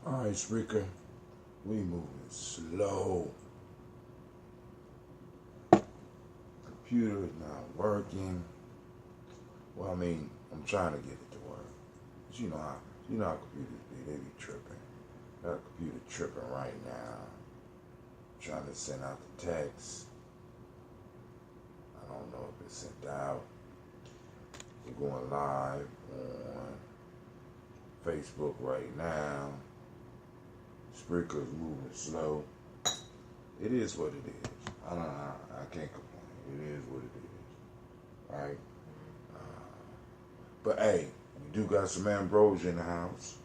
Alright, speaker, we moving slow. Computer is not working. Well, I mean, I'm trying to get it to work. But you know how computers be, they be tripping. Got a computer tripping right now. Trying to send out the text. I don't know if it's sent out. We're going live on Facebook right now. Spreaker's moving slow. It is what it is. I can't complain. It is what it is. Right? But hey, we do got some ambrosia in the house.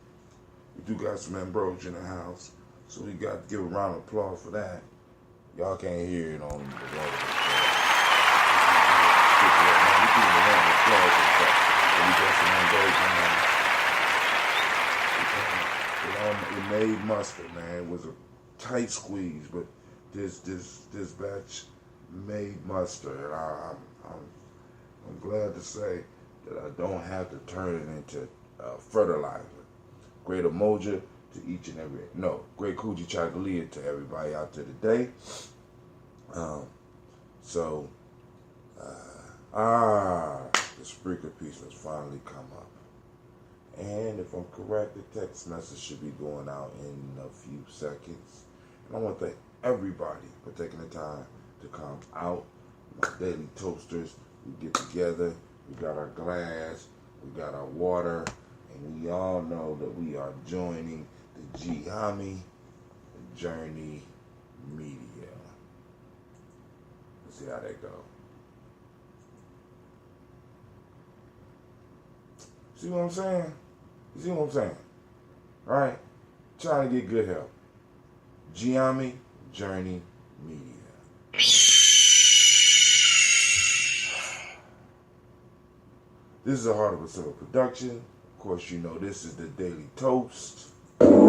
So we got to give a round of applause for that. Y'all can't hear it on the radio. We give a round of applause for that. We got some ambrosia. It made mustard, man. It was a tight squeeze, but this batch made mustard. And I'm glad to say that I don't have to turn it into fertilizer. Great emoji to each and every, great Kujichagulia to everybody out there today. The Spreaker piece has finally come up. And if I'm correct, the text message should be going out in a few seconds. And I want to thank everybody for taking the time to come out. My daily toasters, we get together, we got our glass, we got our water, and we all know that we are joining the Gye-Nyame Journey Media. Let's see how that goes. See what I'm saying? You see what I'm saying? All right? Trying to get good help. Gye-Nyame Journey Media. This is a Heart of a Soul production. Of course, you know this is the Daily Toast. Where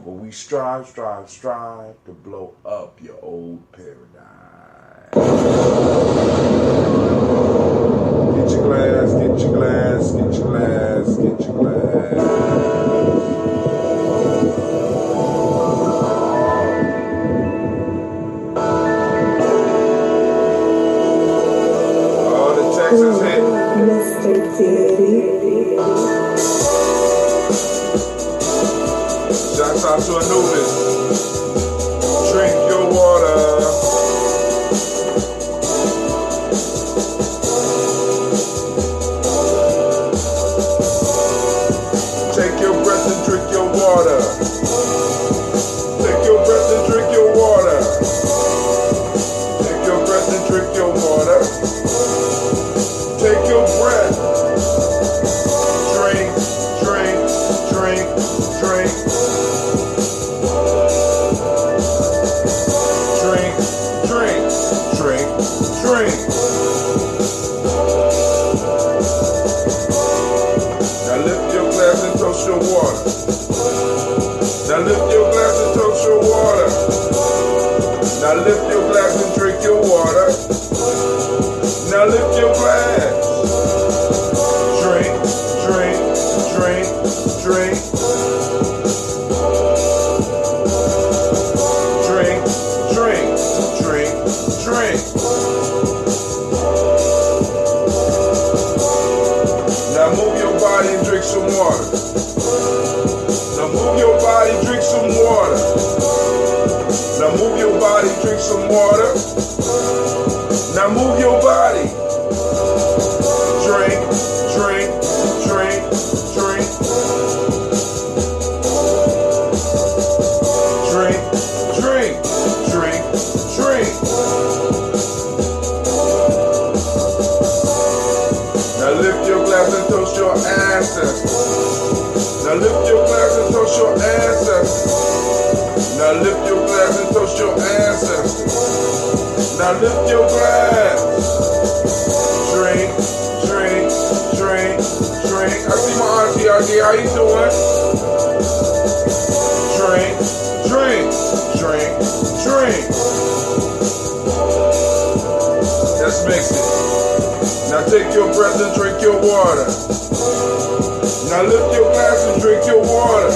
we strive to blow up your old paradigm. Get your glass, get your glass, get your glass, get your glass. Oh, the text is hitting. Shouts out to Anubis. Drink your water. Take your breath and drink your water. Take your breath and drink your water. Take your breath and drink your water. Take your breath. Drink, drink, drink, drink. Drink, drink, drink, drink. Now lift your glass and toast your water. Now lift your glass and toast your water. Now lift your glass and drink your water. Now lift your glass. Drink, drink, drink, drink. Drink, drink, drink, drink. Now move your body and drink some water. Now move your body, drink some water. Now move your body, drink some water. Now move your body. Drink, drink, drink, drink. Drink, drink, drink, drink. Now lift your glass and toast your ancestors. Now lift your glass and toast your ancestors. Now lift your glass and toast your ancestors. Now lift your glass. Drink, drink, drink, drink. I see my auntie out there. How you doing? Drink, drink, drink, drink. Let's mix it. Now take your breath and drink your water. Now lift your glass and drink your water.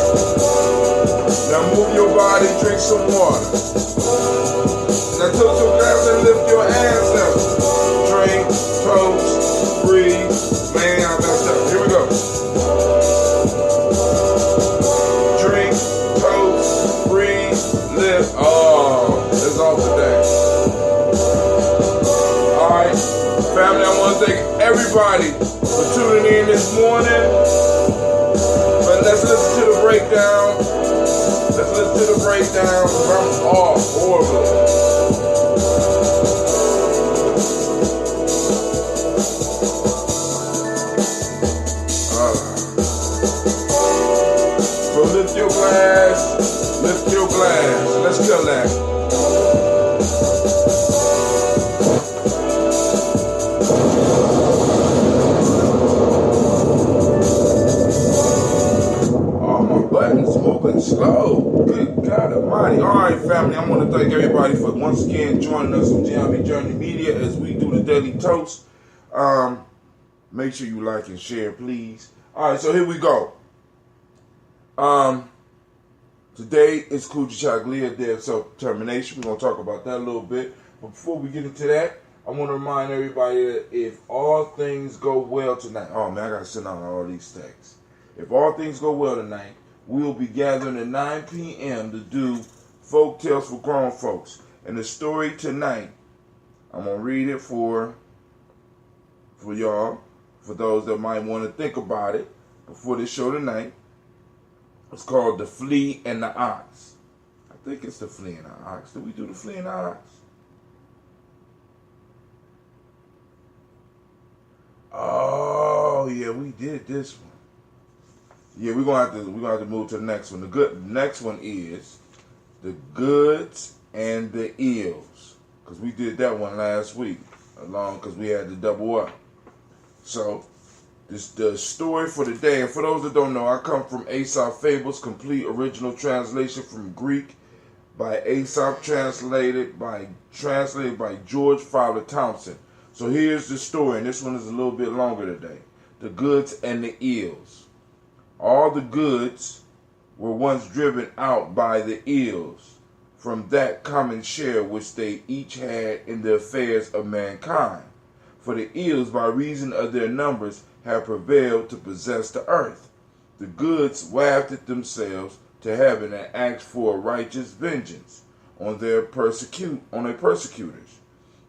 Now move your body, drink some water. Now tilt your glass and lift your hands up. Drink, toast, breathe. Man, I messed up. Here we go. Drink, toast, breathe, lift. Oh, it's off today. Alright, family, I want to thank everybody for tuning in this morning. But let's listen to the breakdown. Let's listen to the breakdown. I'm off horribly. So lift your glass. Lift your glass. Let's kill that. Buttons moving slow. Good God Almighty. All right, family. I want to thank everybody for once again joining us on Gye-Nyame Journey Media as we do the Daily Toast. Make sure you like and share, please. All right, so here we go. Today is Kujichagulia, Day of Self-Determination. We're going to talk about that a little bit. But before we get into that, I want to remind everybody that if all things go well tonight. Oh, man, I got to send out all these texts. If all things go well tonight, we'll be gathering at 9 p.m. to do Folk Tales for Grown Folks. And the story tonight, I'm going to read it for y'all, for those that might want to think about it before the show tonight. It's called The Flea and the Ox. I think it's The Flea and the Ox. Did we do The Flea and the Ox? Oh, yeah, we did this one. Yeah, we're gonna have to move to the next one. The next one is The Goods and the Ills, because we did that one last week, because we had to double up. So this the story for the day, and for those that don't know, I come from Aesop Fables, complete original translation from Greek by Aesop, translated by George Fowler Townsend. So here's the story, and this one is a little bit longer today. The Goods and the Ills. All the goods were once driven out by the ills from that common share which they each had in the affairs of mankind. For the ills, by reason of their numbers, have prevailed to possess the earth. The goods wafted themselves to heaven and asked for a righteous vengeance on their persecutors.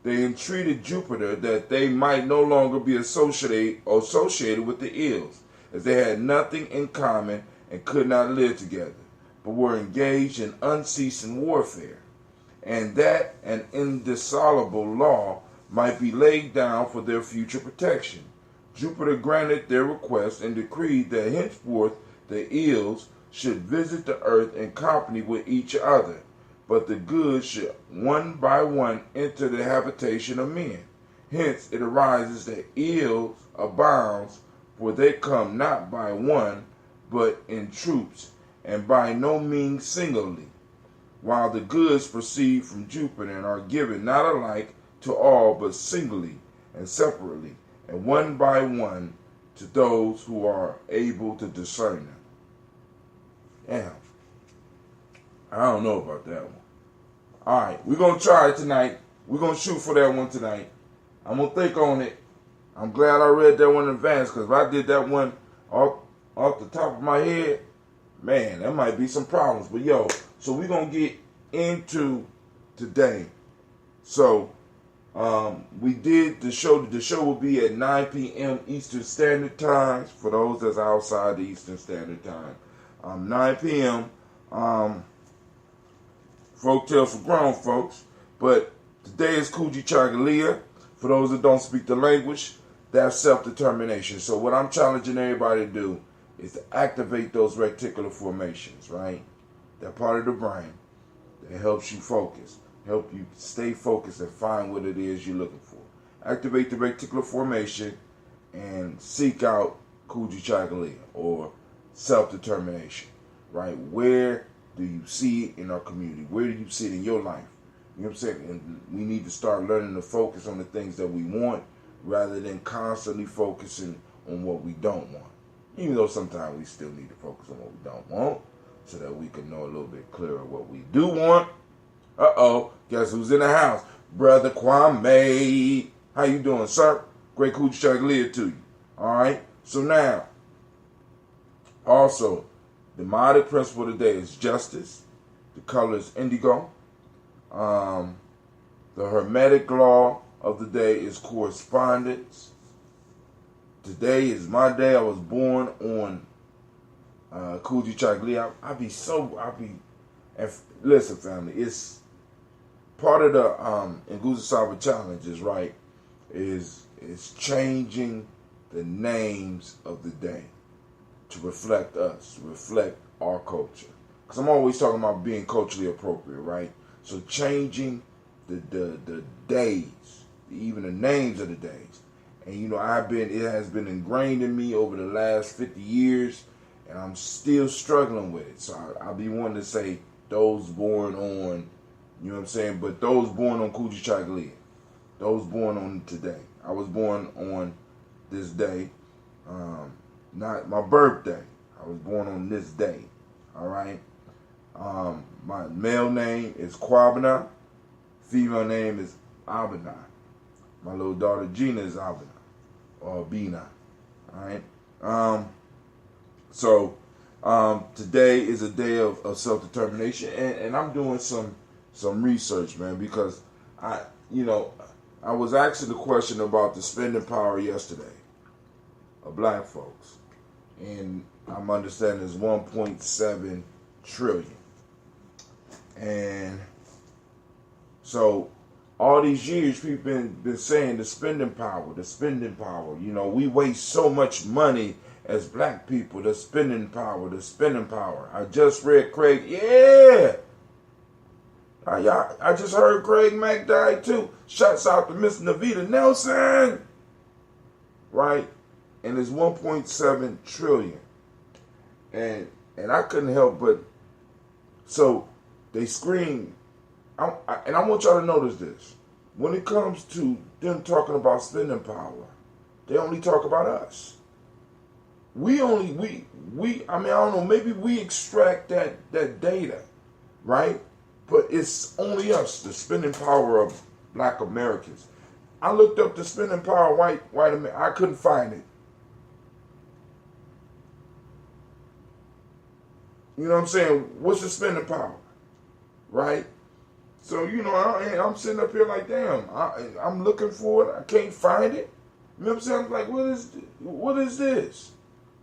They entreated Jupiter that they might no longer be associated with the ills, as they had nothing in common and could not live together, but were engaged in unceasing warfare, and that an indissoluble law might be laid down for their future protection. Jupiter granted their request and decreed that henceforth the ills should visit the earth in company with each other, but the good should one by one enter the habitation of men. Hence it arises that ills abounds, for they come not by one, but in troops, and by no means singly, while the goods proceed from Jupiter and are given not alike to all, but singly and separately, and one by one to those who are able to discern them. Damn, I don't know about that one. All right, we're going to try it tonight. We're going to shoot for that one tonight. I'm going to think on it. I'm glad I read that one in advance, because if I did that one off the top of my head, man, there might be some problems. But yo, so we're going to get into today. So we did the show. The show will be at 9 p.m. Eastern Standard Time for those that's outside the Eastern Standard Time. 9 p.m. Folk Tales for Grown Folks. But today is Kujichagulia. For those that don't speak the language, that's self-determination. So what I'm challenging everybody to do is to activate those reticular formations, right? That part of the brain that helps you focus, help you stay focused and find what it is you're looking for. Activate the reticular formation and seek out Kujichagulia, or self-determination, right? Where do you see it in our community? Where do you see it in your life? You know what I'm saying? And we need to start learning to focus on the things that we want rather than constantly focusing on what we don't want. Even though sometimes we still need to focus on what we don't want, so that we can know a little bit clearer what we do want. Guess who's in the house? Brother Kwame. How you doing, sir? Great Kujichagulia to you. Alright? So now, also, the demonic principle today is justice. The color is indigo. The hermetic law of the day is correspondence. Today is my day. I was born on Kujichagulia. Listen, family, it's part of the Nguzasawa challenges, right? Is changing the names of the day to reflect us, to reflect our culture. Because I'm always talking about being culturally appropriate, right? So changing the days, even the names of the days. And you know, it has been ingrained in me over the last 50 years, and I'm still struggling with it. So I'll be wanting to say those born on, you know what I'm saying? But those born on Kujichagulia, those born on today. I was born on this day, not my birthday. I was born on this day, all right? My male name is Kwabena. Female name is Abena. My little daughter Gina is Abena, or Bina, all right? So today is a day of self-determination, and I'm doing some research, man, because I was asking the question about the spending power yesterday of black folks, and I'm understanding it's 1.7 trillion. And so all these years people been saying the spending power. You know, we waste so much money as black people. The spending power. I just read Craig. Yeah. I just heard Craig Mack died too. Shouts out to Miss Navita Nelson. Right? And it's 1.7 trillion. And I couldn't help but, so they scream, and I want y'all to notice this. When it comes to them talking about spending power, they only talk about us. I mean, I don't know, maybe we extract that data, right? But it's only us, the spending power of black Americans. I looked up the spending power of white Americans. I couldn't find it. You know what I'm saying? What's the spending power? Right? So, you know, I'm sitting up here like, damn, I'm looking for it. I can't find it. You know what I'm saying? I'm like, what is this?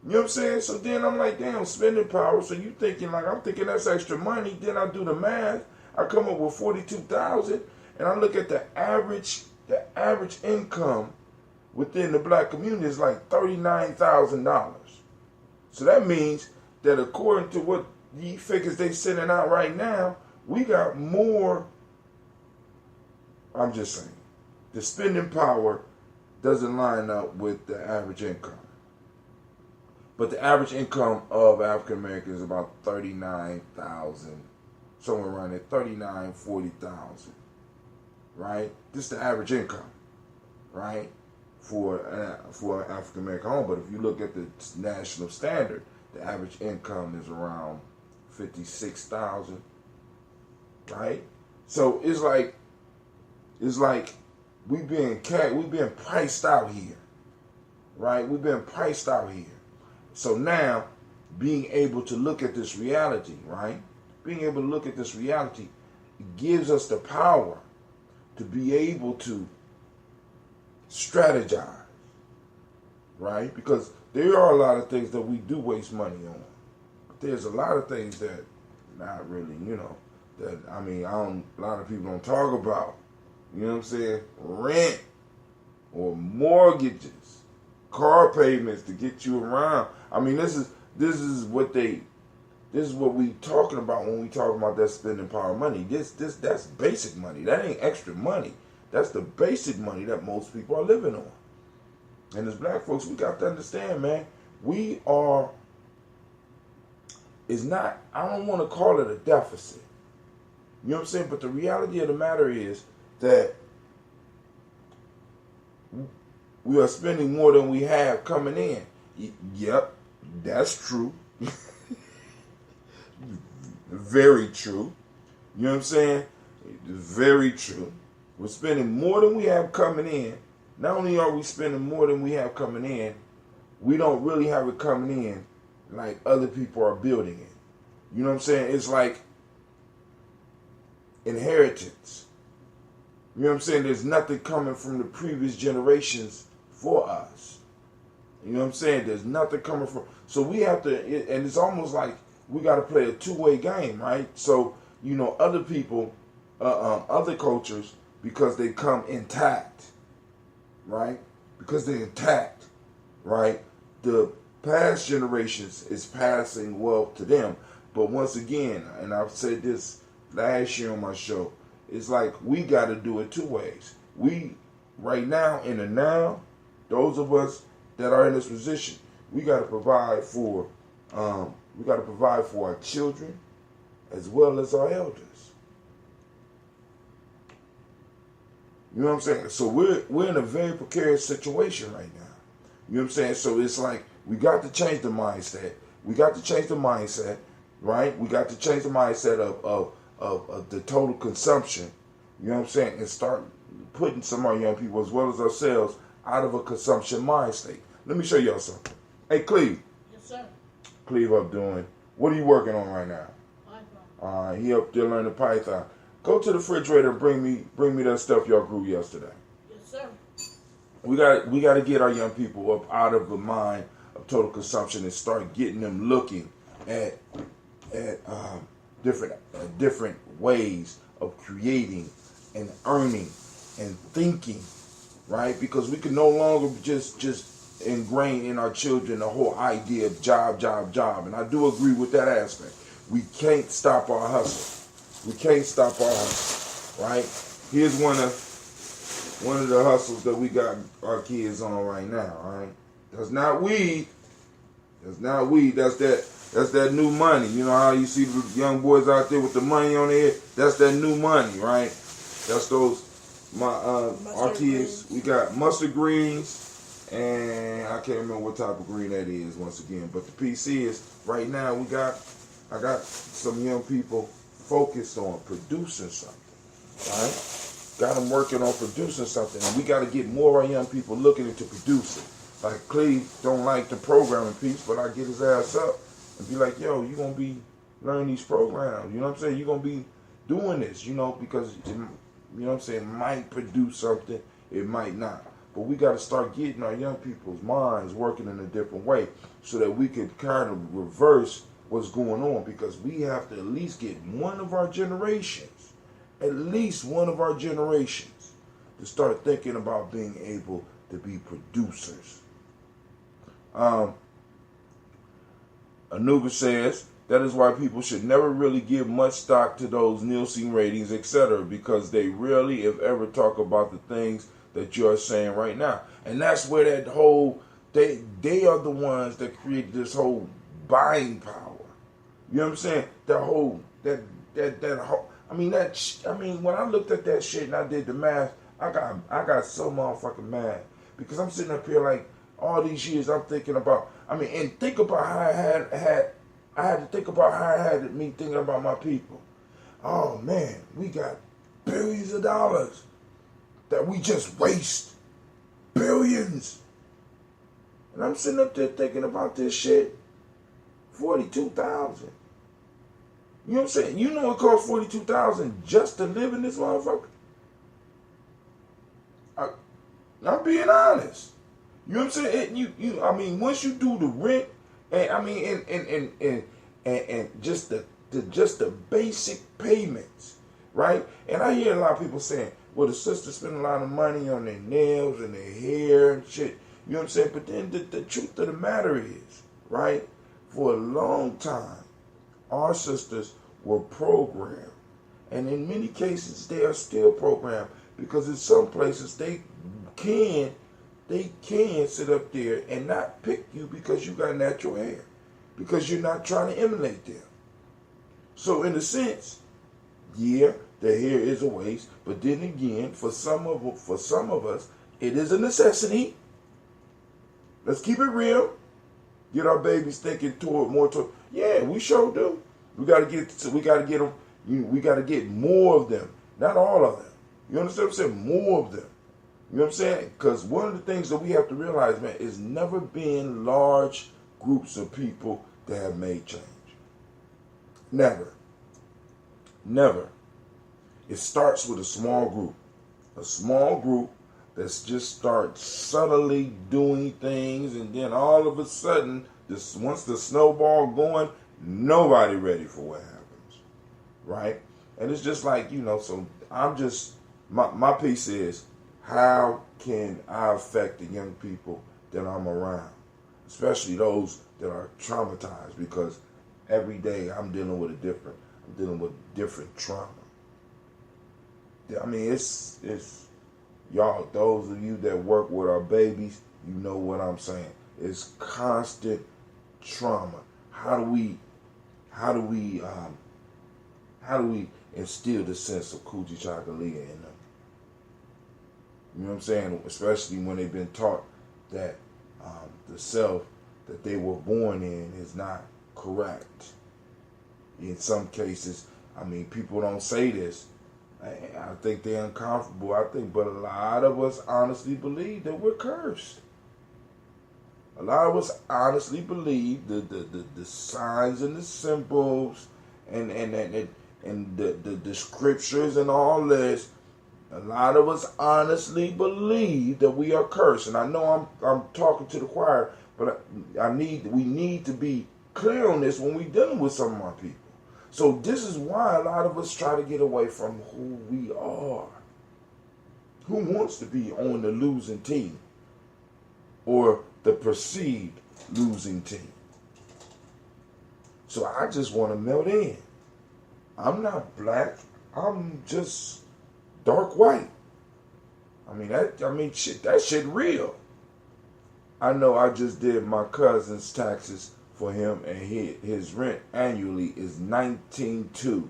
You know what I'm saying? So then I'm like, damn, spending power. So you thinking, like, I'm thinking that's extra money. Then I do the math. I come up with 42,000, and I look at the average income within the black community is like $39,000. So that means that according to what the figures they sending out right now, we got more. I'm just saying, the spending power doesn't line up with the average income. But the average income of African Americans is about 39,000, somewhere around there, 39, 40,000, right? This is the average income, right, for an African American home. But if you look at the national standard, the average income is around 56,000, right? So it's like we being priced out here, right? We've been priced out here. So now, being able to look at this reality, right? Being able to look at this reality gives us the power to be able to strategize, right? Because there are a lot of things that we do waste money on. But there's a lot of things that not really, you know, that, I mean, a lot of people don't talk about. You know what I'm saying? Rent or mortgages, car payments to get you around. I mean, this is what we talking about when we talk about that spending power money. That's basic money. That ain't extra money. That's the basic money that most people are living on. And as black folks, we got to understand, man, I don't want to call it a deficit. You know what I'm saying? But the reality of the matter is that we are spending more than we have coming in. Yep, That's true. Very true. You know what I'm saying? Very true. We're spending more than we have coming in. Not only are we spending more than we have coming in, we don't really have it coming in like other people are building it. You know what I'm saying? It's like inheritance. You know what I'm saying? There's nothing coming from the previous generations for us. You know what I'm saying? There's nothing coming from. So we have to, and it's almost like we got to play a two-way game, right? So, you know, other people, other cultures, because they come intact, right? Because they're intact, right? The past generations is passing wealth to them. But once again, and I've said this last year on my show, it's like we got to do it two ways. We, right now, in the now, those of us that are in this position, we got to provide for our children as well as our elders. You know what I'm saying? So we're in a very precarious situation right now. You know what I'm saying? So it's like we got to change the mindset. We got to change the mindset, right? We got to change the mindset of the total consumption. You know what I'm saying? And start putting some of our young people as well as ourselves out of a consumption mind state. Let me show y'all something. Hey, Cleve. Yes, sir. Cleve up doing. What are you working on right now? Python. He up there learning Python. Go to the refrigerator and bring me that stuff y'all grew yesterday. Yes, sir. We got to get our young people up out of the mind of total consumption and start getting them looking at different ways of creating and earning and thinking, right? Because we can no longer just ingrain in our children the whole idea of job. And I do agree with that aspect. We can't stop our hustle. We can't stop our hustle, right? Here's one of the hustles that we got our kids on right now, right? That's not weed. That's not weed. That's that new money. You know how you see the young boys out there with the money on their head? That's that new money, right? That's those our kids. We got mustard greens, and I can't remember what type of green that is once again. But the PC is right now. I got some young people focused on producing something, right? Got them working on producing something, and we got to get more of our young people looking into producing. Like Cleve don't like the programming piece, but I get his ass up and be like, yo, you gonna be learning these programs. You know what I'm saying? You gonna be doing this, you know, because it, you know what I'm saying, might produce something, it might not. But we got to start getting our young people's minds working in a different way so that we can kind of reverse what's going on, because we have to at least get one of our generations, to start thinking about being able to be producers. Anuba says, that is why people should never really give much stock to those Nielsen ratings, etc., because they rarely, if ever, talk about the things that you're saying right now. And that's where that whole, they are the ones that created this whole buying power. You know what I'm saying? That whole, that whole, I mean, when I looked at that shit and I did the math, I got so motherfucking mad, because I'm sitting up here like, all these years I'm thinking about, and think about how I had to think about how I had me thinking about my people. Oh man, we got billions of dollars that we just waste. Billions. And I'm sitting up there thinking about this shit. 42,000. You know what I'm saying? You know it costs 42,000 just to live in this motherfucker. I'm being honest. You know what I'm saying? Once you do the rent, and just the basic payments, right? And I hear a lot of people saying, well, the sisters spend a lot of money on their nails and their hair and shit. You know what I'm saying? But then the truth of the matter is, right? For a long time, our sisters were programmed. And in many cases, they are still programmed, because in some places they can sit up there and not pick you because you got natural hair, because you're not trying to emulate them. So in a sense, yeah, the hair is a waste, but then again, for some of us, it is a necessity. Let's keep it real. get our babies thinking more toward. Yeah, we sure do. We got to get them. We got to get more of them, not all of them. You understand what I'm saying? More of them. You know what I'm saying? Because one of the things that we have to realize, man, is never been large groups of people that have made change. Never. Never. It starts with a small group. A small group that's just start subtly doing things, and then all of a sudden, once the snowball going, nobody ready for what happens, right? And it's just like, so I'm just, my piece is, how can I affect the young people that I'm around, especially those that are traumatized, because every day I'm dealing with different trauma. I mean, it's y'all, those of you that work with our babies, you know what I'm saying. It's constant trauma. How do we instill the sense of Kujichagulia in them? You know what I'm saying? Especially when they've been taught that the self that they were born in is not correct. In some cases, I mean, people don't say this. I think they're uncomfortable. But a lot of us honestly believe that we're cursed. A lot of us honestly believe the signs and the symbols and the scriptures and all this. A lot of us honestly believe that we are cursed. And I know I'm talking to the choir, but we need to be clear on this when we're dealing with some of my people. So this is why a lot of us try to get away from who we are. Who wants to be on the losing team or the perceived losing team? So I just want to melt in. I'm not black. I'm just dark white. That shit real. I know I just did my cousin's taxes for him, and his rent annually is $19,200,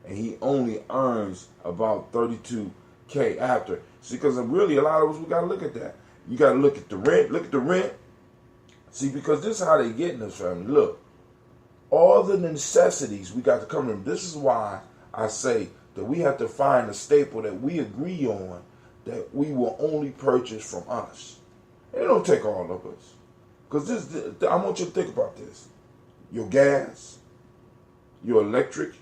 and he only earns about $32K after. See, because really a lot of us, we gotta look at that. You gotta look at the rent. Look at the rent. See, because this is how they getting us, family. Look, all the necessities we got to cover them. This is why I say that we have to find a staple that we agree on, that we will only purchase from us. And it don't take all of us. Because I want you to think about this. Your gas, your electric,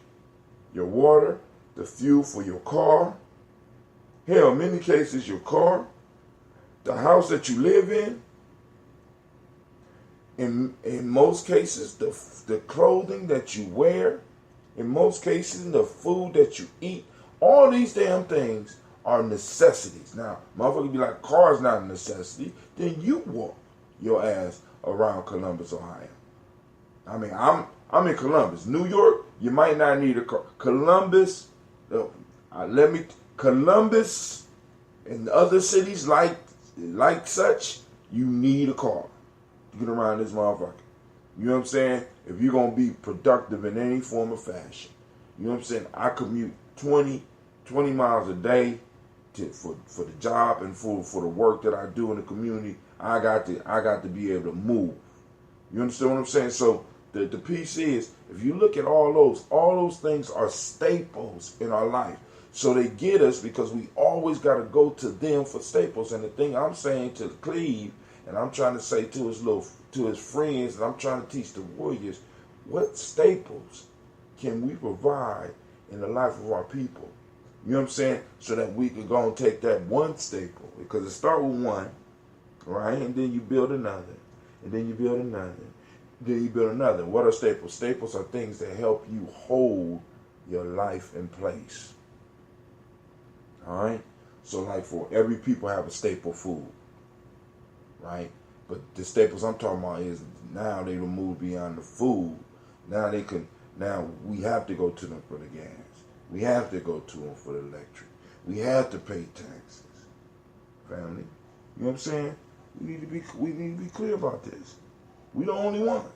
your water, the fuel for your car. Hell, in many cases, your car, the house that you live in. In most cases, the clothing that you wear. In most cases, the food that you eat. All these damn things are necessities. Now, motherfucker be like, car's not a necessity. Then you walk your ass around Columbus, Ohio. I mean, I'm in Columbus. New York, you might not need a car. Columbus and other cities like such, you need a car to get around this motherfucker. You know what I'm saying? If you're going to be productive in any form of fashion. You know what I'm saying? I commute 20 miles a day for the job and for the work that I do in the community. I got to be able to move. You understand what I'm saying? So the piece is, if you look at all those things are staples in our life. So they get us because we always got to go to them for staples. And the thing I'm saying to Cleve, and I'm trying to say to his friends, and I'm trying to teach the warriors, what staples can we provide in the life of our people? You know what I'm saying? So that we can go and take that one staple, because it starts with one, right? And then you build another, and then you build another, then you build another. What are staples? Staples are things that help you hold your life in place. All right? So like for every people have a staple food, right? But the staples I'm talking about is now they move beyond the food. Now we have to go to them for the gas. We have to go to them for the electric. We have to pay taxes. Family. You know what I'm saying? We need to be clear about this. We the only ones.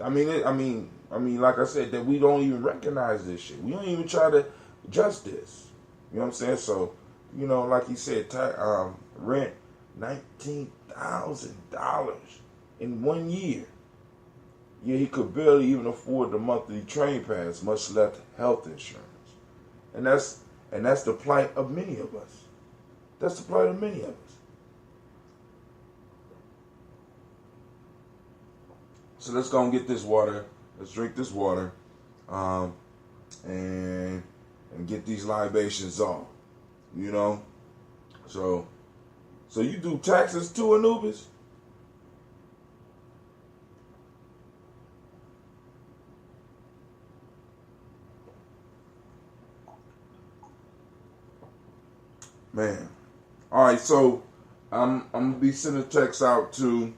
I mean, like I said, that we don't even recognize this shit. We don't even try to adjust this. You know what I'm saying? So, like he said, rent $19,000 in 1 year. Yeah, he could barely even afford the monthly train pass, much less health insurance. And that's the plight of many of us. That's the plight of many of us. So let's go and get this water. Let's drink this water, and get these libations off. You know, so you do taxes too, Anubis? Man. All right, so I'm gonna be sending text out to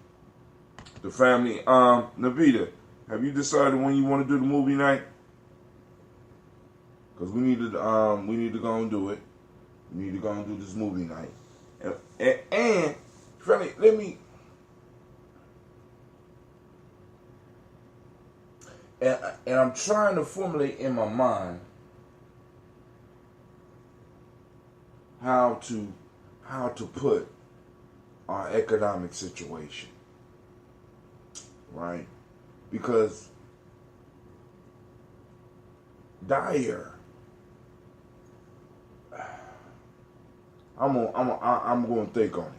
the family. Navita, have you decided when you want to do the movie night? Because we need to go and do it. We need to go and do this movie night. And family, let me. And I'm trying to formulate in my mind how to put our economic situation, right? Because dire, I'm going to think on it,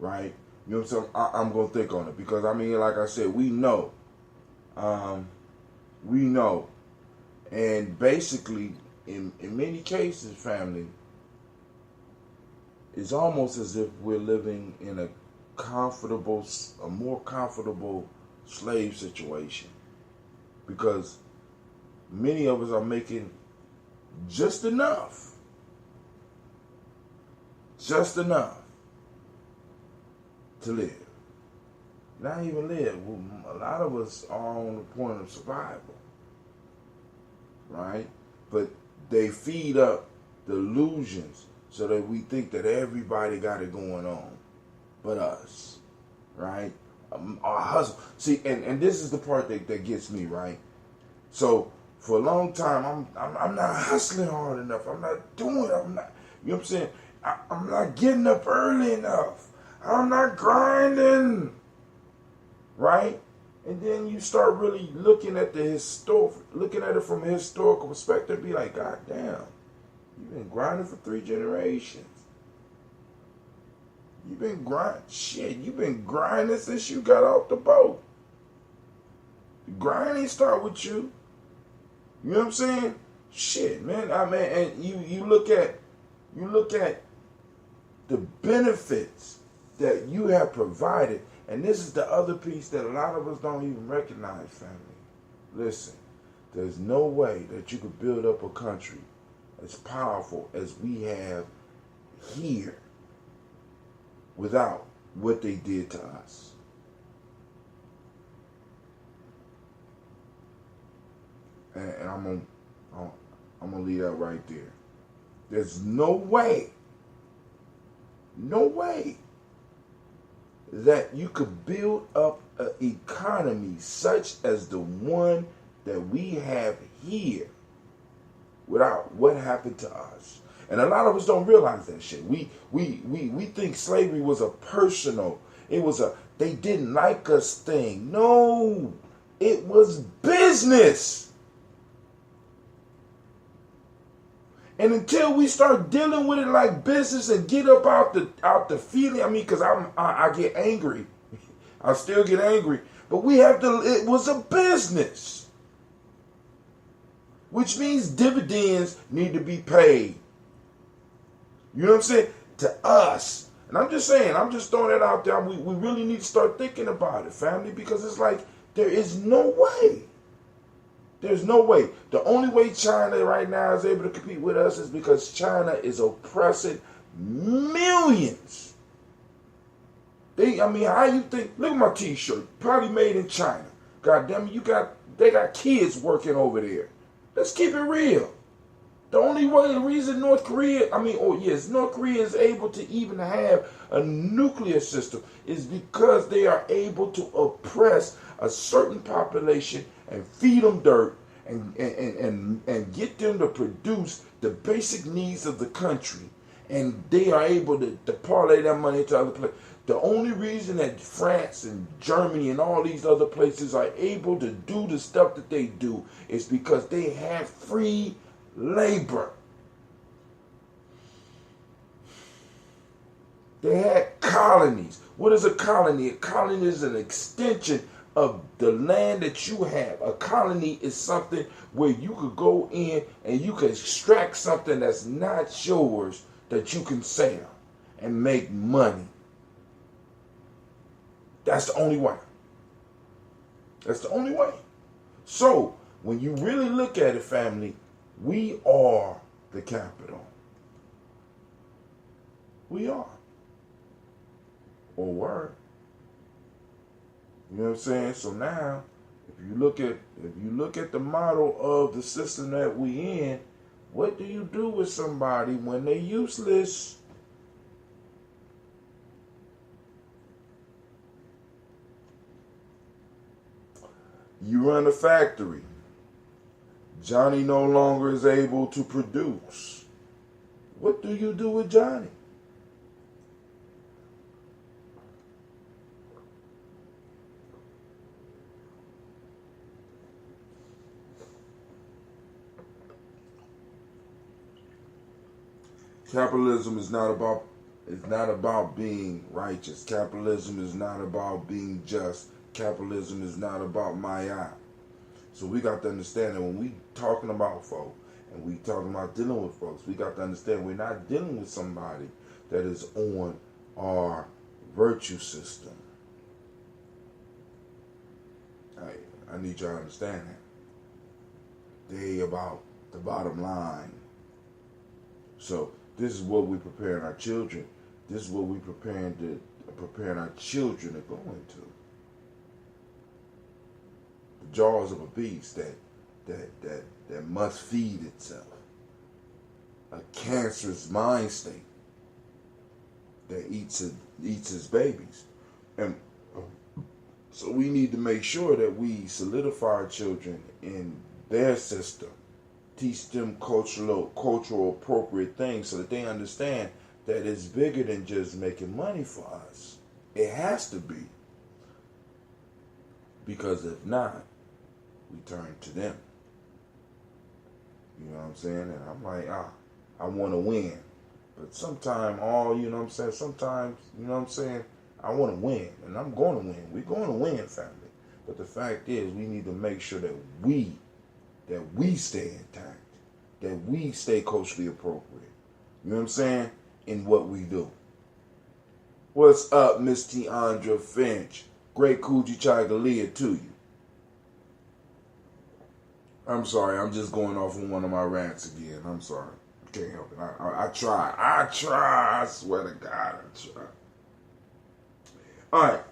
right? You know what I'm saying? I'm going to think on it because I mean, like I said, we know, and basically, in many cases, family, it's almost as if we're living in a more comfortable slave situation, because many of us are making just enough to live. Not even live. A lot of us are on the point of survival, right? But they feed up delusions so that we think that everybody got it going on but us, right? Our hustle. See, and this is the part that gets me, right? So for a long time, I'm not hustling hard enough. I'm not doing it. You know what I'm saying? I'm not getting up early enough. I'm not grinding, right? And then you start really looking at it from a historical perspective, and be like, God damn, you've been grinding for 3 generations. You've been grinding since you got off the boat. The grinding start with you. You know what I'm saying? Shit, man. I mean, and you look at the benefits that you have provided, and this is the other piece that a lot of us don't even recognize, family. Listen, there's no way that you could build up a country as powerful as we have here without what they did to us. And I'm gonna leave that right there. There's no way that you could build up an economy such as the one that we have here without what happened to us. And a lot of us don't realize that shit. We think slavery was a personal, they didn't like us thing. No, it was business. And until we start dealing with it like business and get up out the feeling, I mean, because I get angry. I still get angry. But it was a business. Which means dividends need to be paid. You know what I'm saying? To us. And I'm just saying, I'm just throwing that out there. We really need to start thinking about it, family, because it's like, there is no way. There's no way. The only way China right now is able to compete with us is because China is oppressing millions. How you think? Look at my t-shirt. Probably made in China. God damn it, they got kids working over there. Let's keep it real. The reason North Korea is able to even have a nuclear system is because they are able to oppress a certain population and feed them dirt and get them to produce the basic needs of the country. And they are able to parlay that money into other places. The only reason that France and Germany and all these other places are able to do the stuff that they do is because they have free labor. They had colonies. What is a colony? A colony is an extension of the land that you have. A colony is something where you could go in and you can extract something that's not yours that you can sell and make money. That's the only way. That's the only way. So, when you really look at it, family, we are the capital. We are. Or were. You know what I'm saying? So now, if you look at the model of the system that we in, what do you do with somebody when they're useless? You run a factory. Johnny no longer is able to produce. What do you do with Johnny? Capitalism is not about being righteous. Capitalism is not about being just. Capitalism is not about maya. So we got to understand that when we talking about folk and we talking about dealing with folks, we got to understand we're not dealing with somebody that is on our virtue system. I need y'all to understand that. They about the bottom line. So this is what we're preparing our children. This is what we're preparing our children to go into. The jaws of a beast that must feed itself. A cancerous mind state that eats its babies. And so we need to make sure that we solidify our children in their system. Teach them cultural appropriate things so that they understand that it's bigger than just making money for us. It has to be. Because if not, we turn to them. You know what I'm saying? And I'm like, I want to win. But sometimes sometimes, you know what I'm saying, I want to win. And I'm going to win. We're going to win, family. But the fact is, we need to make sure that we stay intact, that we stay culturally appropriate. You know what I'm saying? In what we do. What's up, Miss Tiandra Finch? Great Kujichagulia to you. I'm sorry, I'm just going off on one of my rants again. I'm sorry. I can't help it. I try. I swear to God, I try. All right.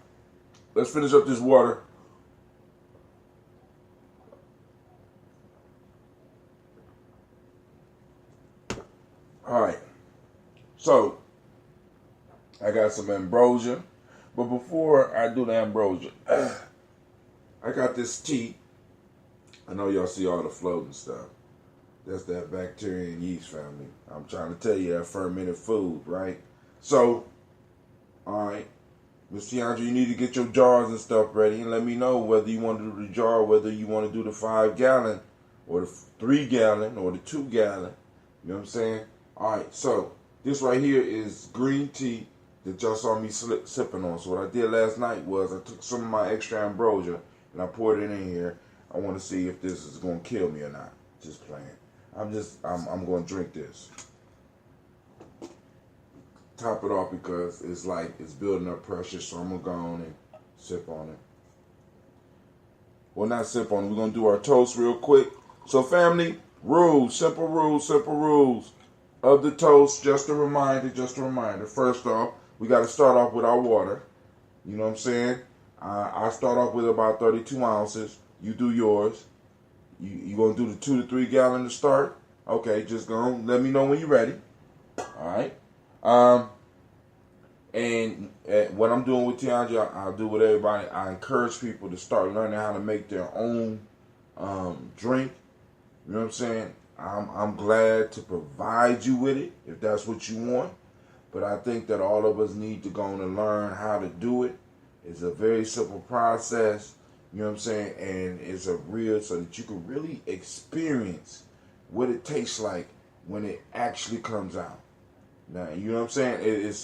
Let's finish up this water. All right, so I got some ambrosia, but before I do the ambrosia, I got this tea. I know y'all see all the floating stuff. That's that bacteria and yeast family. I'm trying to tell you that fermented food, right? So, all right, Miss Tiandra, you need to get your jars and stuff ready and let me know whether you want to do the jar, whether you want to do the 5 gallon or the 3 gallon or the 2 gallon. You know what I'm saying? All right, so this right here is green tea that y'all saw me sipping on. So what I did last night was I took some of my extra ambrosia and I poured it in here. I want to see if this is going to kill me or not. Just playing. I'm going to drink this. Top it off because it's like it's building up pressure. So I'm going to go on and sip on it. Well, not sip on it. We're going to do our toast real quick. So family, simple rules of the toast. Just a reminder. First off, we got to start off with our water. You know what I'm saying? I start off with about 32 ounces. You do yours. You going to do the 2 to 3 gallon to start? Okay, just go on. Let me know when you're ready. All right. And what I'm doing with Tiandra, I'll do with everybody. I encourage people to start learning how to make their own drink. You know what I'm saying? I'm glad to provide you with it if that's what you want. But I think that all of us need to go on and learn how to do it. It's a very simple process, you know what I'm saying? And it's a real, so that you can really experience what it tastes like when it actually comes out. Now, you know what I'm saying?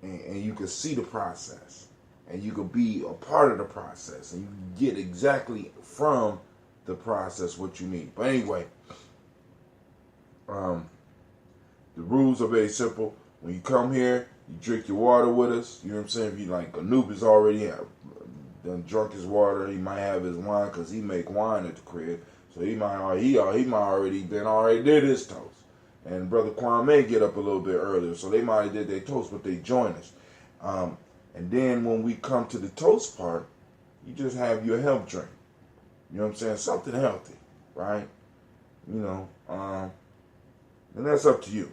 And you can see the process. And you can be a part of the process. And you can get exactly from the process what you need. But anyway, the rules are very simple. When you come here, you drink your water with us. You know what I'm saying? If you like, Anubis already done drunk his water. He might have his wine because he make wine at the crib. So he might already did his toast. And Brother Kwame get up a little bit earlier. So they might have did their toast, but they join us. And then when we come to the toast part, you just have your health drink. You know what I'm saying? Something healthy, right? You know, and that's up to you.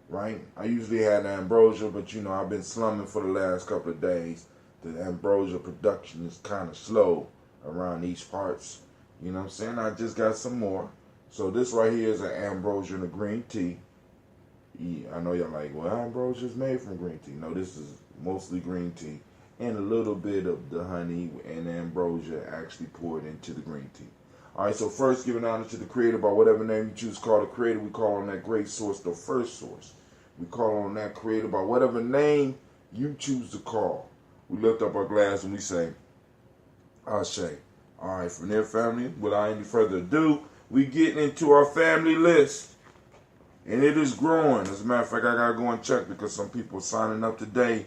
Right? I usually had ambrosia, but you know, I've been slumming for the last couple of days. The ambrosia production is kind of slow around these parts. You know what I'm saying? I just got some more. So this right here is an ambrosia and a green tea. I know y'all like, well, ambrosia is made from green tea. No, this is mostly green tea. And a little bit of the honey and ambrosia actually poured into the green tea. All right, so first, giving honor to the Creator by whatever name you choose to call the Creator. We call on that great source, the first source. We call on that Creator by whatever name you choose to call. We lift up our glass and we say, Ashe. All right, from their family, without any further ado, we getting into our family list. And it is growing. As a matter of fact, I got to go and check because some people are signing up today.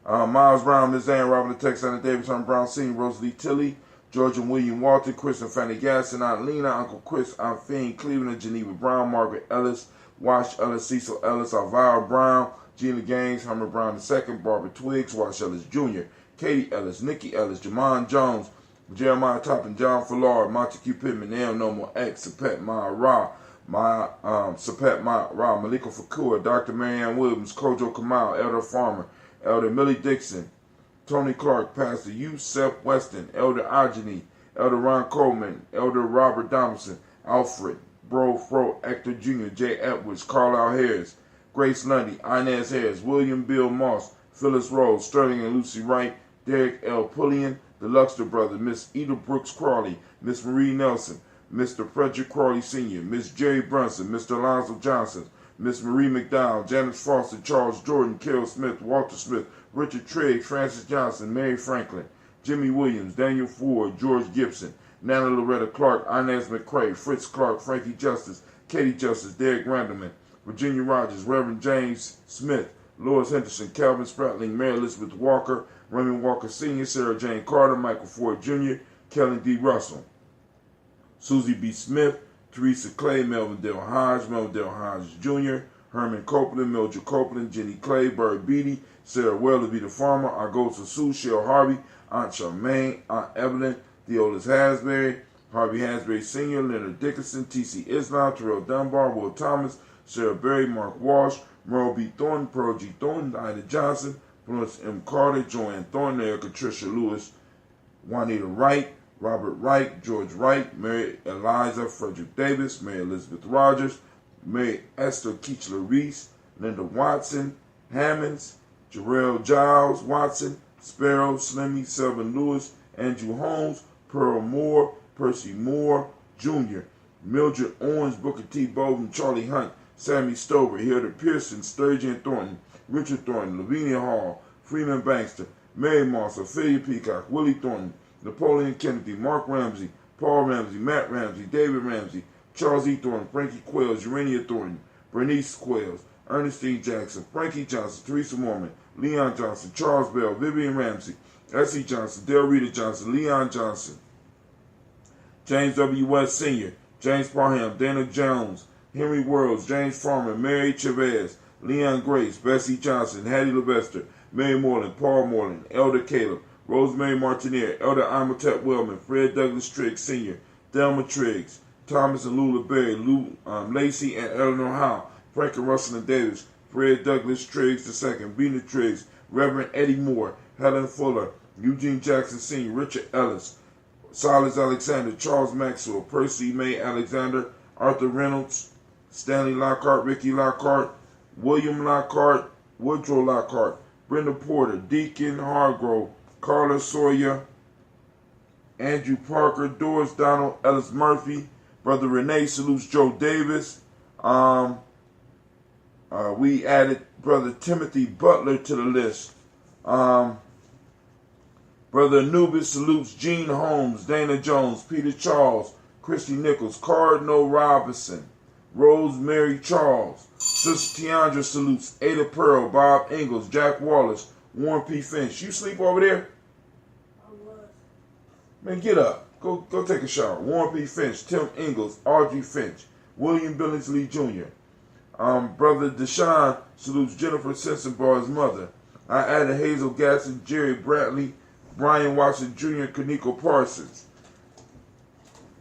Miles Brown, Ms. Ann, Robert the Texan, Davis, Hunter Brown Sr., Rosalie Tilley, George and William Walton, Chris and Fanny Gasson, Aunt Lena, Uncle Chris, Aunt Fiend, Cleveland and Geneva Brown, Margaret Ellis, Wash Ellis, Cecil Ellis, Alvaro Brown, Gina Gaines, Hummer Brown II, Barbara Twiggs, Wash Ellis Jr., Katie Ellis, Nikki Ellis, Jamon Jones, Jeremiah Toppin, John Fallard, Montague Pittman, L. Nomo X, Sapet Ma Ra, Sapet Ma Ra, Malika Fakua, Dr. Marianne Williams, Kojo Kamal, Elder Farmer, Elder Millie Dixon, Tony Clark, Pastor Yusef Weston, Elder Ajani, Elder Ron Coleman, Elder Robert Donaldson, Alfred, Bro Fro, Hector Jr., Jay Edwards, Carlisle Harris, Grace Lundy, Inez Harris, William Bill Moss, Phyllis Rose, Sterling and Lucy Wright, Derek L. Pullian, the Luxter brothers, Miss Eda Brooks Crawley, Miss Marie Nelson, Mr. Frederick Crawley Sr., Miss Jerry Brunson, Mr. Alonzo Johnson, Miss Marie McDowell, Janice Foster, Charles Jordan, Carol Smith, Walter Smith, Richard Trigg, Francis Johnson, Mary Franklin, Jimmy Williams, Daniel Ford, George Gibson, Nana Loretta Clark, Inez McCrae, Fritz Clark, Frankie Justice, Katie Justice, Derek Randleman, Virginia Rogers, Reverend James Smith, Lois Henderson, Calvin Spratling, Mary Elizabeth Walker, Raymond Walker Sr., Sarah Jane Carter, Michael Ford Jr., Kelly D. Russell, Susie B. Smith, Teresa Clay, Melvin Dale Hodge, Melvin Dale Hodge Jr., Herman Copeland, Mildred Copeland, Jenny Clay, Bird Beatty, Sarah Weatherby the Farmer, Argosa Sue, Cheryl Harvey, Aunt Charmaine, Aunt Evelyn, Theolis Hasbury, Harvey Hasbury Sr., Leonard Dickinson, T.C. Islam, Terrell Dunbar, Will Thomas, Sarah Berry, Mark Walsh, Merle B. Thornton, Pearl G. Thornton, Ida Johnson, Florence M. Carter, Joanne Thornton, Erica Tricia Lewis, Juanita Wright, Robert Wright, George Wright, Mary Eliza Frederick Davis, Mary Elizabeth Rogers, Mary Esther Keechler Reese, Linda Watson, Hammonds, Jarrell Giles Watson, Sparrow, Slimmy, Selvin Lewis, Andrew Holmes, Pearl Moore, Percy Moore Jr., Mildred Owens, Booker T. Bowden, Charlie Hunt, Sammy Stover, Hilda Pearson, Sturgeon Thornton, Richard Thornton, Lavinia Hall, Freeman Bankston, Mary Moss, Ophelia Peacock, Willie Thornton, Napoleon Kennedy, Mark Ramsey, Paul Ramsey, Matt Ramsey, David Ramsey, Charles E. Thornton, Frankie Quails, Urania Thornton, Bernice Quails, Ernestine Jackson, Frankie Johnson, Teresa Mormon, Leon Johnson, Charles Bell, Vivian Ramsey, S.E. Johnson, Del Rita Johnson, Leon Johnson, James W. West Sr., James Parham, Dana Jones, Henry Worlds, James Farmer, Mary Chavez, Leon Grace, Bessie Johnson, Hattie Levester, Mary Moreland, Paul Moreland, Elder Caleb, Rosemary Martineer, Elder Imhotep Wellman, Fred Douglas Triggs Sr., Thelma Triggs, Thomas and Lula Berry, Lacey and Eleanor Howe, Frank and Russell and Davis, Fred Douglas Triggs II, Vina Triggs, Reverend Eddie Moore, Helen Fuller, Eugene Jackson Sr., Richard Ellis, Silas Alexander, Charles Maxwell, Percy May Alexander, Arthur Reynolds, Stanley Lockhart, Ricky Lockhart, William Lockhart, Woodrow Lockhart, Brenda Porter, Deacon Hargrove, Carla Sawyer, Andrew Parker, Doris Donald, Ellis Murphy, Brother Renee salutes Joe Davis. We added Brother Timothy Butler to the list. Brother Anubis salutes Gene Holmes, Dana Jones, Peter Charles, Christy Nichols, Cardinal Robinson, Rosemary Charles. Sister Tiandra salutes Ada Pearl, Bob Ingalls, Jack Wallace, Warren P. Finch. You sleep over there? I was. Man, get up. Go take a shower. Warren P. Finch, Tim Ingalls, Audrey Finch, William Billingsley Jr. Brother Deshaun salutes Jennifer Sensenbar's mother. I added Hazel Gasson, Jerry Bradley, Brian Watson Jr., Kaniko Parsons.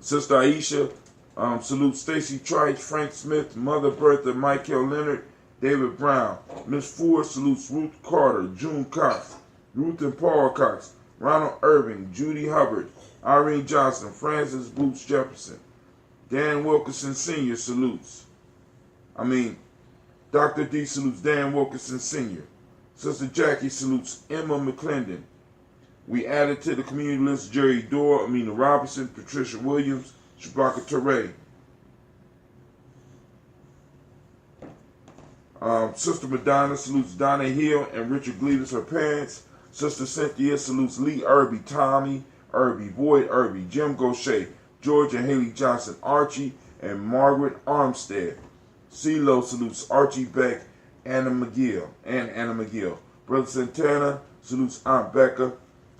Sister Aisha salutes Stacy Trice, Frank Smith, Mother Bertha, Michael Leonard, David Brown. Miss Ford salutes Ruth Carter, June Cox, Ruth and Paul Cox, Ronald Irving, Judy Hubbard, Irene Johnson, Francis Boots Jefferson. Dan Wilkinson Sr. salutes. Dr. D salutes Dan Wilkinson Sr. Sister Jackie salutes Emma McClendon. We added to the community list Jerry Dorr, Amina Robinson, Patricia Williams, Shabaka Teray. Sister Madonna salutes Donna Hill and Richard Gleavis, her parents. Sister Cynthia salutes Lee Irby, Tommy Irby, Boyd Irby, Jim Gaucher, George and Haley Johnson, Archie, and Margaret Armstead. CeeLo salutes Archie Beck, Anna McGill. Brother Santana salutes Aunt Becca.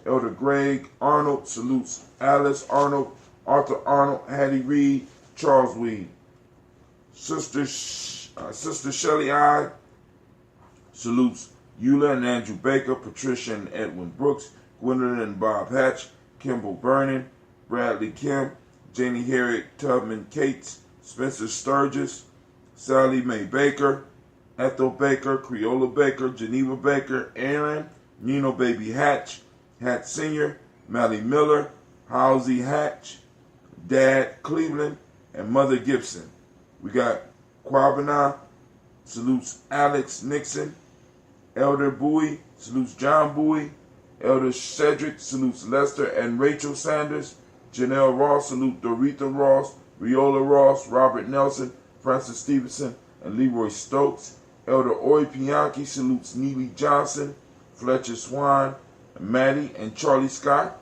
Elder Greg Arnold salutes Alice Arnold, Arthur Arnold, Hattie Reed, Charles Weed. Sister Shelley I salutes Eula and Andrew Baker, Patricia and Edwin Brooks, Gwendolyn and Bob Hatch, Kimball Vernon, Bradley Kim, Janie Harriet Tubman Cates, Spencer Sturgis, Sally Mae Baker, Ethel Baker, Creola Baker, Geneva Baker, Aaron, Nino Baby Hatch, Hatch Sr., Mally Miller, Halsey Hatch, Dad Cleveland, and Mother Gibson. We got Quabana salutes Alex Nixon, Elder Bowie salutes John Bowie, Elder Cedric salutes Lester and Rachel Sanders, Janelle Ross salutes Doretha Ross, Riola Ross, Robert Nelson, Francis Stevenson, and Leroy Stokes. Elder Ori Pianki salutes Neely Johnson, Fletcher Swan, Maddie and Charlie Scott.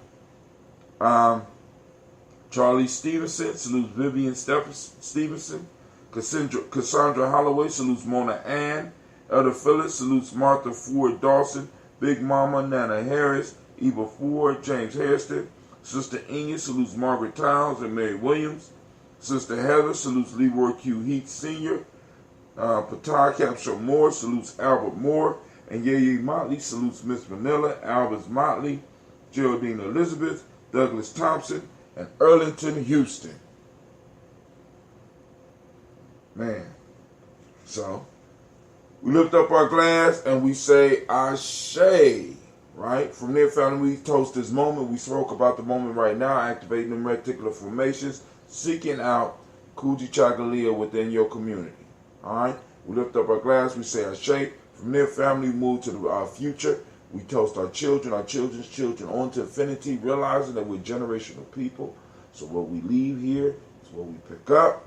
Charlie Stevenson salutes Vivian Stevenson. Cassandra Holloway salutes Mona Ann. Elder Phyllis salutes Martha Ford Dawson, Big Mama Nana Harris, Eva Ford, James Hairston. Sister Inge salutes Margaret Towns and Mary Williams. Sister Heather salutes Leroy Q. Heath Sr. Patar Capshaw Moore salutes Albert Moore. And Yeye Motley salutes Miss Manila, Albert Motley, Geraldine Elizabeth, Douglas Thompson, and Erlington Houston. Man. So, we lift up our glass and we say, Ashe. Right? From there, family, we toast this moment. We spoke about the moment right now, activating them reticular formations, seeking out Kujichagulia within your community. Alright? We lift up our glass, we say Ashe. From there, family, we move to our future. We toast our children's children, on to infinity, realizing that we're generational people. So what we leave here is what we pick up.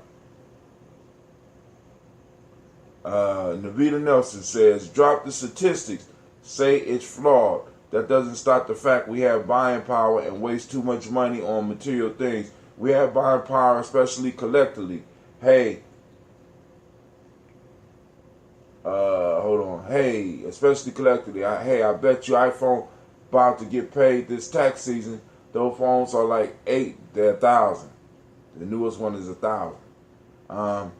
Navita Nelson says, drop the statistics. Say it's flawed. That doesn't stop the fact we have buying power and waste too much money on material things. We have buying power, especially collectively. Hey, especially collectively. I bet you iPhone about to get paid this tax season. Those phones are like $8, they're $1,000. The newest one is $1,000.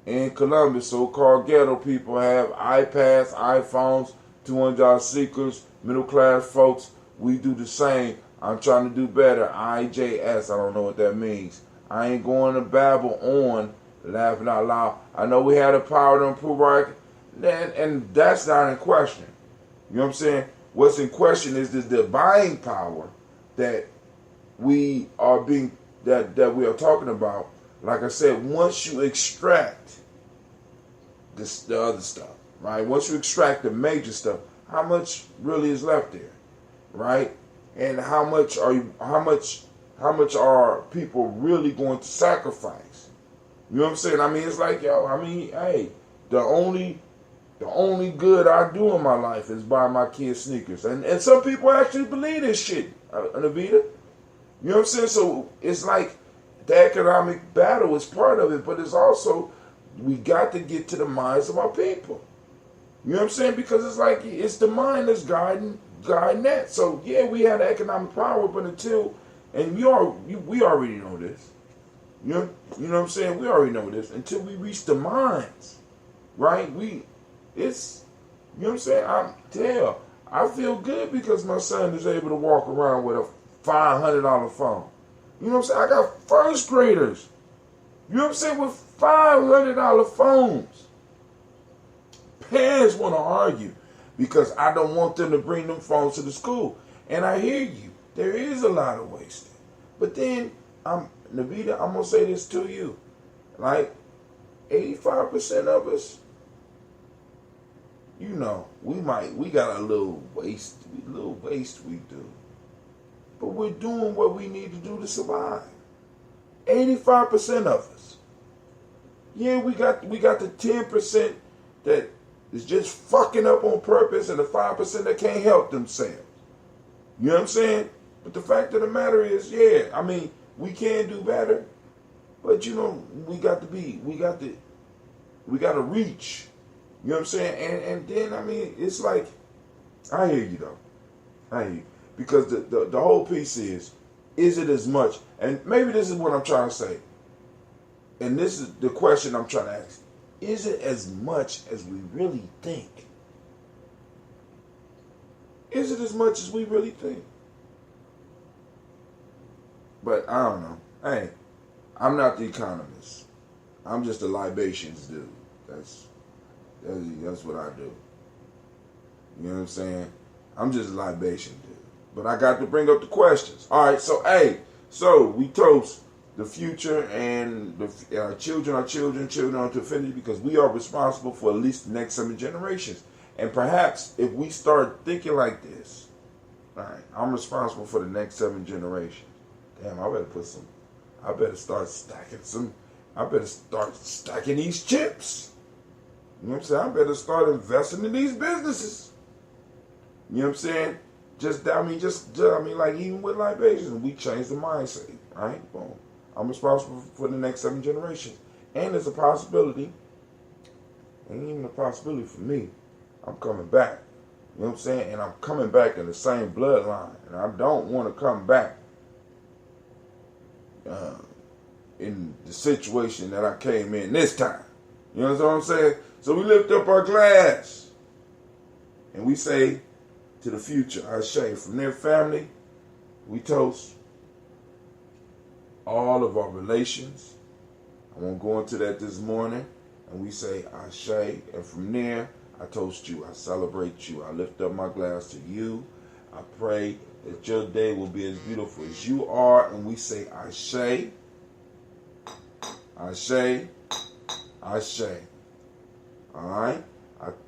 In Columbus, so-called ghetto people have iPads, iPhones, $200 seekers, middle class folks. We do the same. I'm trying to do better. IJS, I don't know what that means. I ain't going to babble on, laughing out loud. I know we had the power to improve our, and that's not in question. You know what I'm saying? What's in question is the buying power that we are that we are talking about. Like I said, once you extract the other stuff, right? Once you extract the major stuff, how much really is left there, right? And how much are people really going to sacrifice? You know what I'm saying? I mean, it's like, yo, I mean, hey, the only good I do in my life is buy my kids sneakers. And some people actually believe this shit, Anavita. You know what I'm saying? So it's like the economic battle is part of it, but it's also, we got to get to the minds of our people. You know what I'm saying? Because it's like, it's the mind that's guiding that. So yeah, we had economic power, but and we already know this. You know what I'm saying? We already know this. Until we reach the minds, right? You know what I'm saying? I feel good because my son is able to walk around with a $500 phone. You know what I'm saying? I got first graders, you know what I'm saying, with $500 phones. Parents want to argue because I don't want them to bring them phones to the school. And I hear you. There is a lot of wasting. But then, Navita, I'm going to say this to you. Like, 85% of us, you know, we got a little waste we do. But we're doing what we need to do to survive. 85% of us. Yeah, we got the 10% that is just fucking up on purpose, and the 5% that can't help themselves. You know what I'm saying? But the fact of the matter is, yeah, I mean, we can do better. But you know, we got to reach. You know what I'm saying? And then, I mean, it's like, I hear you though. I hear you. Because the whole piece is it as much? And maybe this is what I'm trying to say. And this is the question I'm trying to ask. Is it as much as we really think? Is it as much as we really think? But I don't know. Hey, I'm not the economist. I'm just a libations dude. That's what I do. You know what I'm saying? I'm just a libation dude. But I got to bring up the questions. All right, so we toast the future and our children unto infinity, because we are responsible for at least the next 7 generations. And perhaps if we start thinking like this, all right, I'm responsible for the next 7 generations. Damn, I better start stacking these chips. You know what I'm saying? I better start investing in these businesses. You know what I'm saying? Like even with libations, we change the mindset, right? Boom. I'm responsible for the next 7 generations. And there's a possibility, ain't even a possibility for me, I'm coming back. You know what I'm saying? And I'm coming back in the same bloodline. And I don't want to come back in the situation that I came in this time. You know what I'm saying? So we lift up our glass and we say to the future, Ashe. From their family, we toast all of our relations. I won't go into that this morning. And we say Ashe. And from there, I toast you. I celebrate you. I lift up my glass to you. I pray that your day will be as beautiful as you are. And we say Ashe. Ashe. Ashe. All right?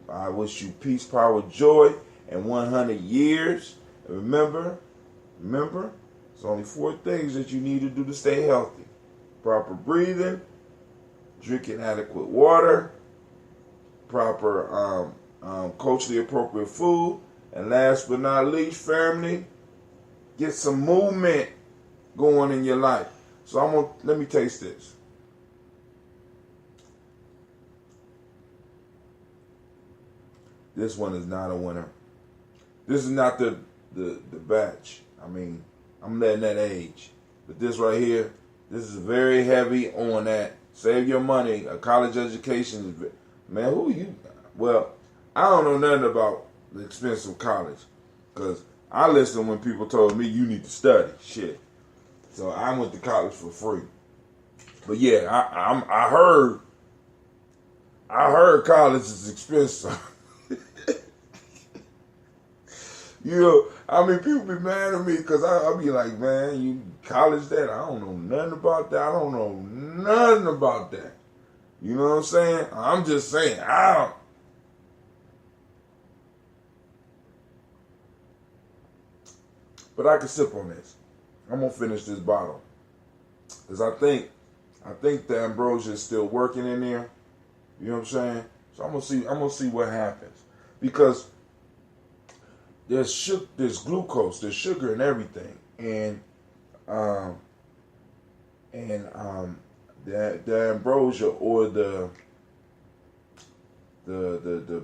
I wish you peace, power, joy, and 100 years. And remember, there's only 4 things that you need to do to stay healthy. Proper breathing, drinking adequate water, proper culturally appropriate food, and last but not least, family, get some movement going in your life. So let me taste this. This one is not a winner. This is not the batch. I mean, I'm letting that age. But this right here, this is very heavy on that. Save your money. A college education is, man, who you? Well, I don't know nothing about the expense of college. Because I listened when people told me you need to study. Shit. So I went to college for free. But yeah, I heard college is expensive. You know, I mean, people be mad at me because I'll be like, man, you college that? I don't know nothing about that. I don't know nothing about that. You know what I'm saying? I'm just saying, But I can sip on this. I'm gonna finish this bottle because I think the ambrosia is still working in there. You know what I'm saying? So I'm gonna see what happens because there's glucose, there's sugar in everything, and the ambrosia or the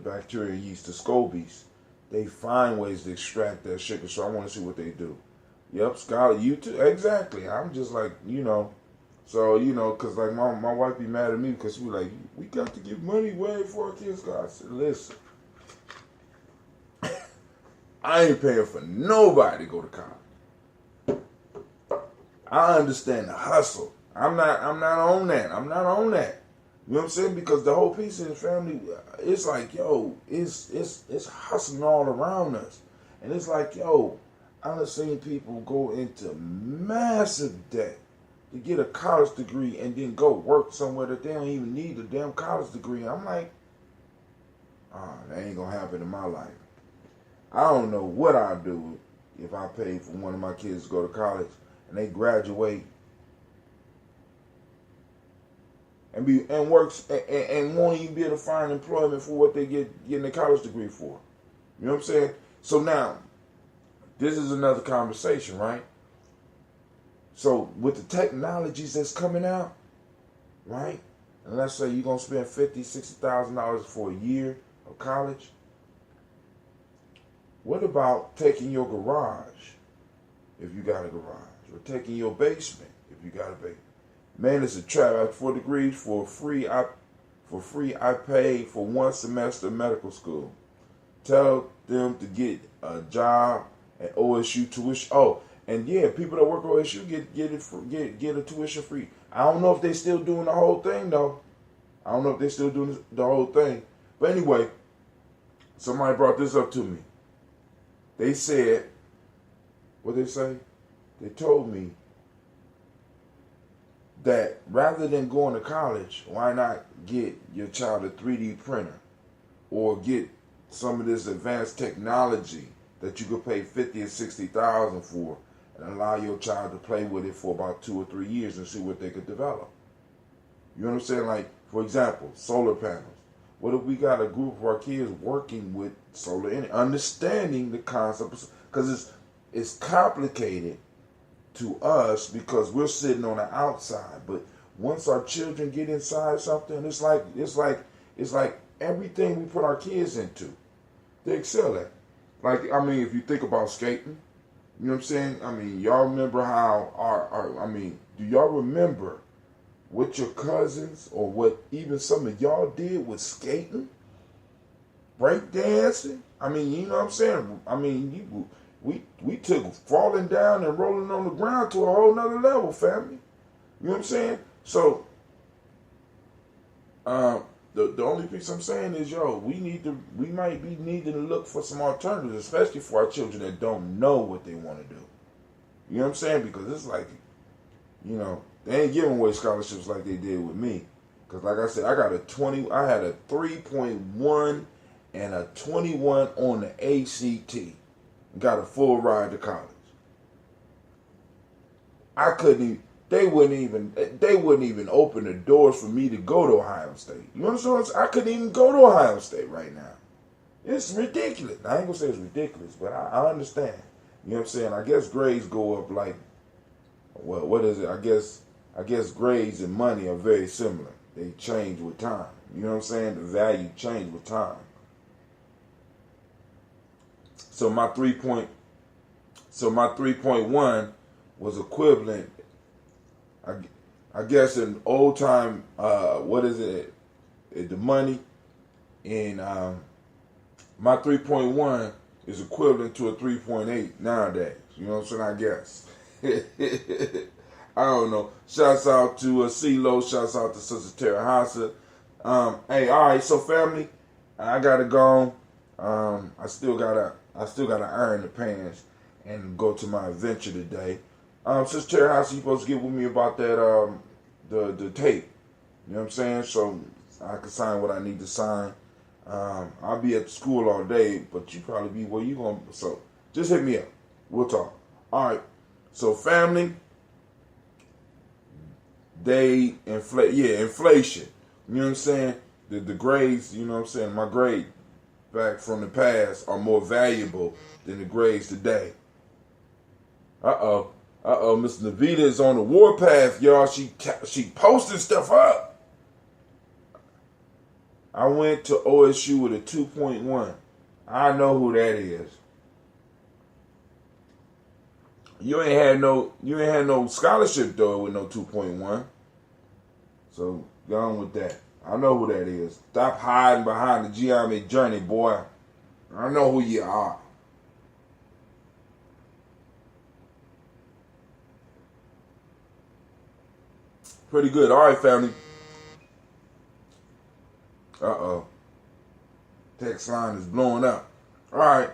bacteria yeast, the scobies, they find ways to extract that sugar. So I want to see what they do. Yep, Skylar, you too. Exactly. I'm just like, so, because like my wife be mad at me because we like, we got to give money away for our kids. I said, listen, I ain't paying for nobody to go to college. I understand the hustle. I'm not on that. I'm not on that. You know what I'm saying? Because the whole piece of the family, it's like, yo, it's hustling all around us. And it's like, yo, I've seen people go into massive debt to get a college degree and then go work somewhere that they don't even need a damn college degree. I'm like, that ain't gonna happen in my life. I don't know what I'd do if I paid for one of my kids to go to college and they graduate and works and won't even be able to find employment for what they getting a college degree for. You know what I'm saying? So now, this is another conversation, right? So with the technologies that's coming out, right? And let's say you're gonna spend $50,000-$60,000 for a year of college. What about taking your garage, if you got a garage, or taking your basement, if you got a basement? Man, it's a trap. At 4 degrees for free. I paid for 1 semester of medical school. Tell them to get a job at OSU tuition. Oh, and yeah, people that work at OSU get a tuition free. I don't know if they still doing the whole thing though. I don't know if they still doing the whole thing. But anyway, somebody brought this up to me. They said, what they say? They told me that rather than going to college, why not get your child a 3D printer or get some of this advanced technology that you could pay $50,000 or $60,000 for and allow your child to play with it for about 2 or 3 years and see what they could develop. You know what I'm saying? Like, for example, solar panels. What if we got a group of our kids working with solar energy, understanding the concept? Because it's complicated to us because we're sitting on the outside. But once our children get inside something, it's like everything we put our kids into, they excel at. Like, I mean, if you think about skating, you know what I'm saying? I mean, y'all remember how do y'all remember what your cousins or what even some of y'all did with skating, break dancing? I mean, you know what I'm saying? I mean, we took falling down and rolling on the ground to a whole nother level, family. You know what I'm saying? So, the only piece I'm saying is, yo, we might be needing to look for some alternatives, especially for our children that don't know what they want to do. You know what I'm saying? Because it's like, they ain't giving away scholarships like they did with me. Because like I said, I had a 3.1 and a 21 on the ACT. Got a full ride to college. They wouldn't even open the doors for me to go to Ohio State. You know what I'm saying? I couldn't even go to Ohio State right now. It's ridiculous. I ain't gonna say it's ridiculous, but I understand. You know what I'm saying? I guess grades go up like, well, what is it? I guess grades and money are very similar. They change with time. You know what I'm saying? The value change with time. So my 3.1 was equivalent, I guess in old time, the money, and my 3.1 is equivalent to a 3.8 nowadays. You know what I'm saying? I guess. I don't know. Shouts out to CeeLo. Shouts out to Sister Terahasa. Hey, all right. So family, I gotta go. I still gotta iron the pants and go to my adventure today. Sister Terahasa, you supposed to get with me about that the tape. You know what I'm saying? So I can sign what I need to sign. I'll be at school all day, but you probably be where you going. So just hit me up. We'll talk. All right. So family, inflation. You know what I'm saying? The grades, you know what I'm saying? My grade back from the past are more valuable than the grades today. Miss Navita is on the warpath, y'all. She posting stuff up. I went to OSU with a 2.1. I know who that is. You ain't had no scholarship though with no 2.1. So go on with that. I know who that is. Stop hiding behind the Gye-Nyame journey, boy. I know who you are. Pretty good. All right, family. Text line is blowing up. All right.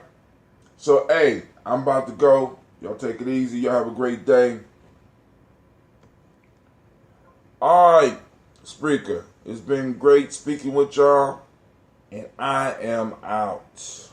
So, hey, I'm about to go. Y'all take it easy. Y'all have a great day. All right, Spreaker. It's been great speaking with y'all. And I am out.